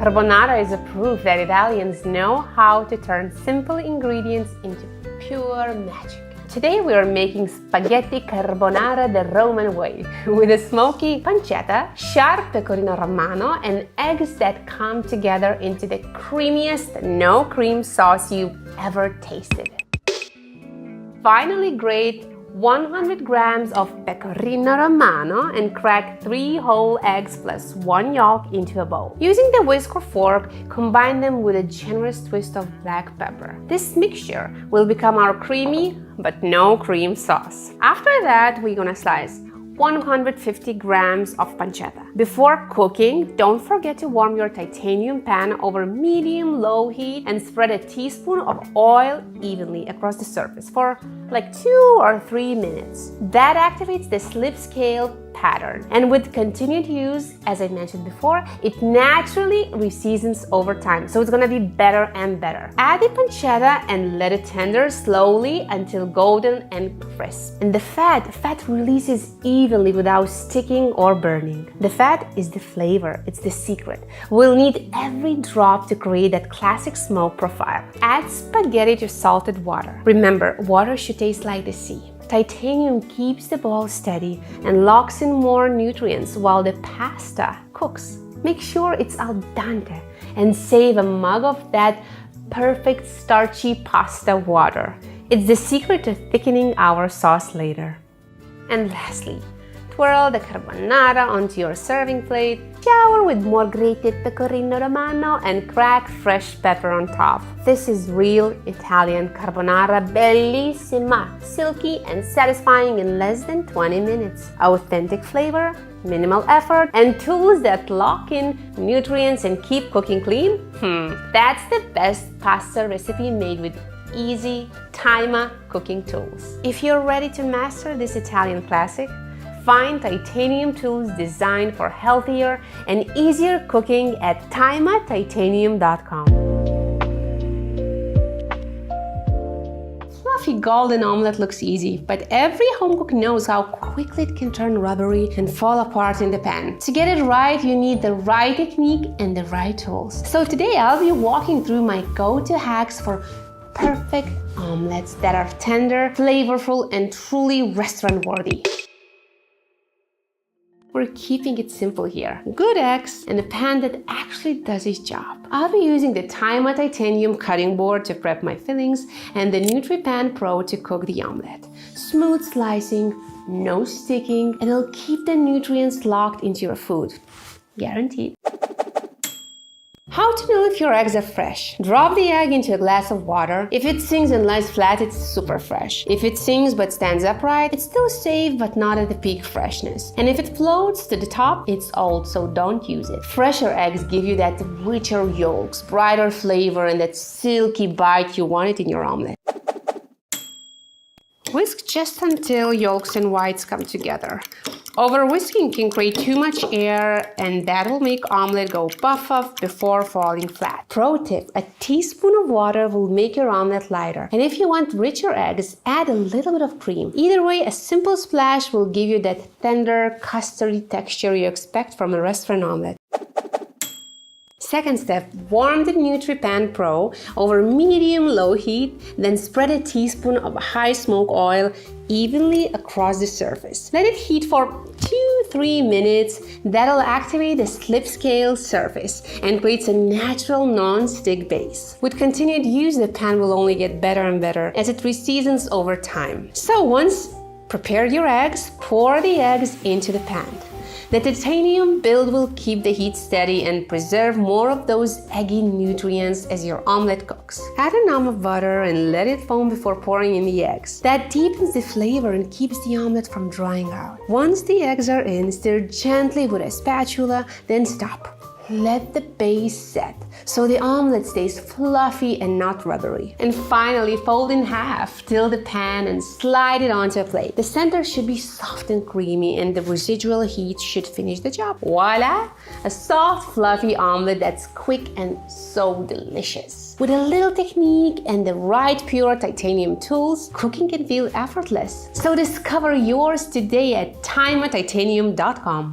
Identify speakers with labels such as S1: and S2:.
S1: Carbonara is a proof that Italians know how to turn simple ingredients into pure magic. Today we are making spaghetti carbonara the Roman way, with a smoky pancetta, sharp pecorino romano, and eggs that come together into the creamiest no-cream sauce you've ever tasted. Finally, grate 100 grams of pecorino romano and crack 3 whole eggs plus 1 yolk into a bowl. Using the whisk or fork, combine them with a generous twist of black pepper. This mixture will become our creamy but no cream sauce. After that, we're gonna slice 150 grams of pancetta. Before cooking, don't forget to warm your titanium pan over medium-low heat and spread a teaspoon of oil evenly across the surface for like 2 or 3 minutes. That activates the Slipscale pattern, and with continued use, as I mentioned before, it naturally reseasons over time, so it's gonna be better and better. Add the pancetta and let it tender slowly until golden and crisp. And the fat releases evenly without sticking or burning. The fat is the flavor, it's the secret. We'll need every drop to create that classic smoke profile. Add spaghetti to salted water. Remember, water should taste like the sea. Titanium keeps the ball steady and locks in more nutrients while the pasta cooks. Make sure it's al dente and save a mug of that perfect starchy pasta water. It's the secret to thickening our sauce later. And lastly, twirl the carbonara onto your serving plate, shower with more grated pecorino romano, and crack fresh pepper on top. This is real Italian carbonara, bellissima, silky and satisfying in less than 20 minutes. Authentic flavor, minimal effort, and tools that lock in nutrients and keep cooking clean? That's the best pasta recipe made with easy Taima cooking tools. If you're ready to master this Italian classic, find titanium tools designed for healthier and easier cooking at taimatitanium.com. Fluffy golden omelette looks easy, but every home cook knows how quickly it can turn rubbery and fall apart in the pan. To get it right, you need the right technique and the right tools. So today I'll be walking through my go-to hacks for perfect omelettes that are tender, flavorful, and truly restaurant-worthy. We're keeping it simple here. Good eggs and a pan that actually does its job. I'll be using the Taima Titanium cutting board to prep my fillings and the Nutri Pan Pro to cook the omelette. Smooth slicing, no sticking, and it'll keep the nutrients locked into your food. Guaranteed. How to know if your eggs are fresh? Drop the egg into a glass of water. If it sinks and lies flat, it's super fresh. If it sinks but stands upright, it's still safe but not at the peak freshness. And if it floats to the top, it's old, so don't use it. Fresher eggs give you that richer yolks, brighter flavor, and that silky bite you wanted in your omelette. Whisk just until yolks and whites come together. Over whisking can create too much air, and that will make omelette go puff up before falling flat. Pro tip, a teaspoon of water will make your omelette lighter. And if you want richer eggs, add a little bit of cream. Either way, a simple splash will give you that tender, custardy texture you expect from a restaurant omelette. Second step, warm the Nutri Pan Pro over medium-low heat, then spread a teaspoon of high smoke oil evenly across the surface. Let it heat for 2-3 minutes. That'll activate the Slipscale surface and creates a natural non-stick base. With continued use, the pan will only get better and better as it reseasons over time. So once prepared your eggs, pour the eggs into the pan. The titanium build will keep the heat steady and preserve more of those eggy nutrients as your omelette cooks. Add a nom of butter and let it foam before pouring in the eggs. That deepens the flavor and keeps the omelette from drying out. Once the eggs are in, stir gently with a spatula, then stop. Let the base set so the omelette stays fluffy and not rubbery. And finally, fold in half, tilt the pan and slide it onto a plate. The center should be soft and creamy and the residual heat should finish the job. Voila! A soft, fluffy omelette that's quick and so delicious. With a little technique and the right pure titanium tools, cooking can feel effortless. So discover yours today at taimatitanium.com.